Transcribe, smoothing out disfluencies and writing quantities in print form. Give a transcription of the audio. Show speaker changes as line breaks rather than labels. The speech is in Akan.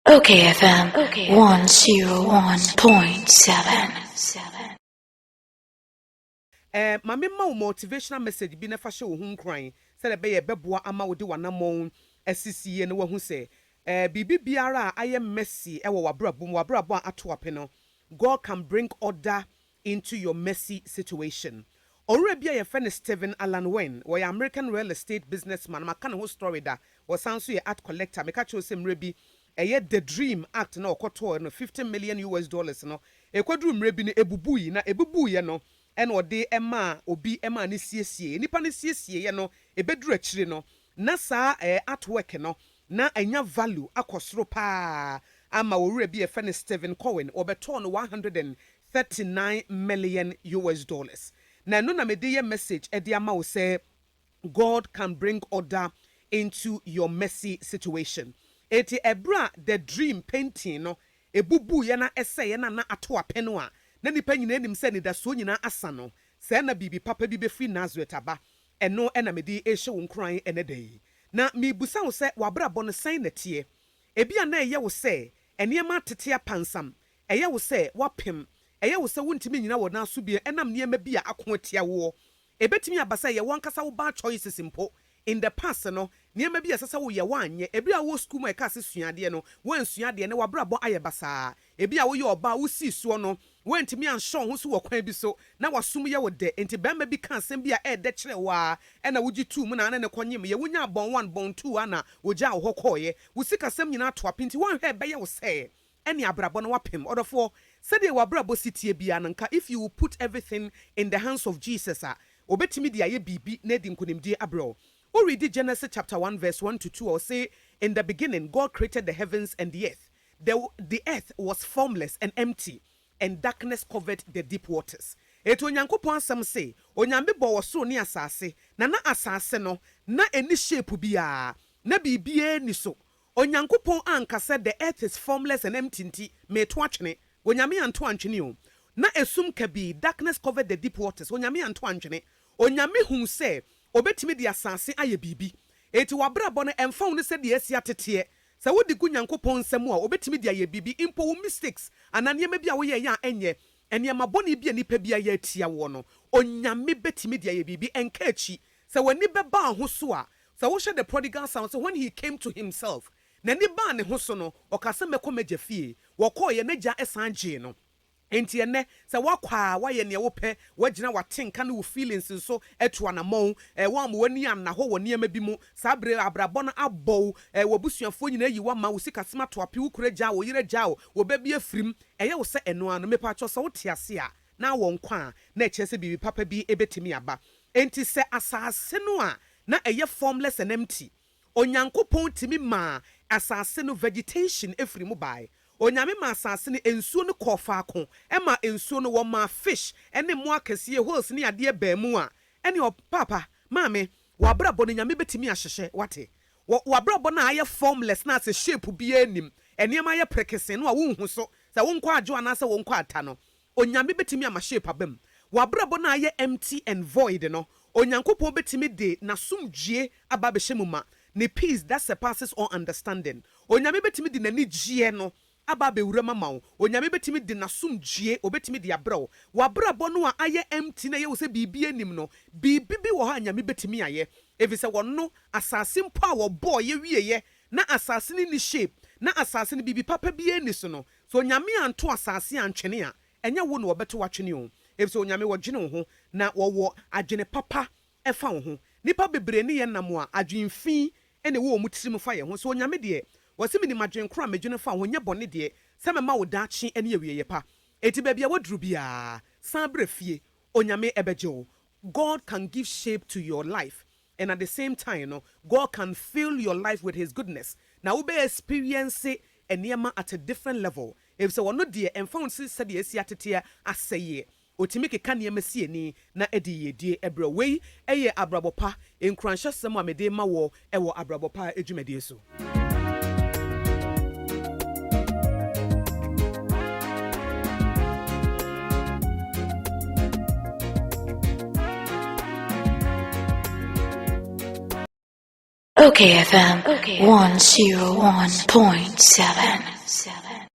OKFM 101.7.
Mame ma motivational message bi na fa hye wo hu nkran se le be ye beboa ama wo de wanamon asisiye no wahu se bibi biara a aye messy e wo wabrabo ato apeno. God can bring order into your messy situation. Already a friend Stephen Alan Wen, we American real estate businessman. Maka ne ho story da. Was sanso ye art collector. Meka cho se mrebi the dream act na okoto no $50 million no. Ekwadru mrebi ne ebubuyi na ebubuyi no. Eno de ema obi ema ne siesie. Nipa ne siesie ye no ebedru akire no. Na sa artwork no na enya value akosro pa. Ama owure bi a friend Stephen Cohen obeto no $139 million. Na no na me message ama wo say God can bring order into your messy situation. Eti ebra the dream painting no ebubu ye na ese ye na ato apeno a na nipa nyina nim se ne da so nyina asa no se na bibi papa bi be free Nazareth aba eno na me de ehye wo nkran enedai na me busa wo se wabrabo no san na tie ebia na eye wo se enema tete apansam eye wo se wapem eye wo se wontimi nyina wo na so bi enam niema bi a ako tia wo ebetimi abasa ye wonkasa wo ba choices mpo in the past no niema bi asasa wo ye wanye ebia wo school ma ekase suade no wan suade ne wabrabo ayebasa ebia wo ye oba wo si so no wantimi anhon ho so wo kwan bi so na wasum ye wo de enti bema bi kan sem bia de kire wa na wogi tu mu na ne konyim ye wonya bon 1 bon 2 ana woja wo hokoye wo sika sem nyina to apinti wan hwe be ye wo se eni abrabo no wapem odofo said ye wabrabo sitie bia nanka if you put everything in the hands of Jesus obetimi dia ye bibi na di nkonimdie abro. We read Genesis chapter 1 verse 1 to 2 or say in the beginning God created the heavens and the earth. The earth was formless and empty and darkness covered the deep waters. Eto Onyankopon asem say onyambe bo wo so ne asase na asase no na eni shape bia na bibie ni so. Onyankopon anka said the earth is formless and empty nti me to atwene onyame anto antwene o na esum ka bi darkness covered the deep waters onyame anto antwene onyame hu say obetimi di asase aye bibi eti wabrabo no emfa wo se de asia tete se wodi gu Nyankopon nsem a obetimi di aye bibi impo wo mistakes ananiema bi a wo ye ya enye eniema boni bi anipa bi aye atia wo no onyame betimi di aye bibi enka achi se wani beba ho so a se wo hye the prodigal son so when he came to himself na ni ba ne ho so no okase mekomeja fie wokoye naja esanje no enti ene se wakwa waye ne wo pe wagina watenka ne wo feelings so eto anamon wa mo wani am na ho wo niema bi mu sabre abrabo no abbo wo busuafo nyina yi wa ma wo sika sema to ape wo kura gya wo yire gya wo ba bi afrim eye wo se eno ano mepa cho so wo tiase a na wo nkwa na eche se bibi papa bi ebetimi aba enti se asase no a na eye formless and empty Onyankopon timi ma asase no vegetation efri mu bai onyame ma asase ne ensuo no kofa ko ema ensuo no wo ma fish ene mo akese holes ne ade ba mu a ene o papa maame wabrabo no nyame betimi ahyehye wate wabrabo na aye formless na ase shape bi anim ene ma aye prekese no a wonhu so sa wonko adwo ana sa wonko ata no onyame betimi ama shape abam wabrabo na aye empty and void no onyankopon betimi de na sumdue aba be hyemuma ne peace that surpasses all understanding onyame betimi de nani gie no aba be wura mama wo onyame betimi de nasumdue obetimi de abrawo wabrabo no a aye empty na ye wo se bibi anim no bibi bi wo ha nyame betimi aye efise wonno asase mpo a wo boy ye wieye na asase ni shape na asase ni bibi papa bi ani so no so nyame anto asase antwene a enya wo no obeto watwene o efise onyame wo dwene wo ho na wo adwene papa efa wo ho nipa bebre ne ye nam a adwenfi ene wo mu tirim fa ye ho so onyame de wasimi ni madwen kro amedwene fa ho nye bone de se mema wo dachi ene awieye pa eti ba bia wodru bia san brefie onyame ebeje wo. God can give shape to your life and at the same time no God can fill your life with his goodness now we be experience eniema at a different level if so no de emfa se said esi atete aseye otimi keka niema sie ni na edi yedie ebra wei eye Abrabopa enkranhye sem amede ma wo ewo Abrabopa edwumade so.
okayfm 101.7.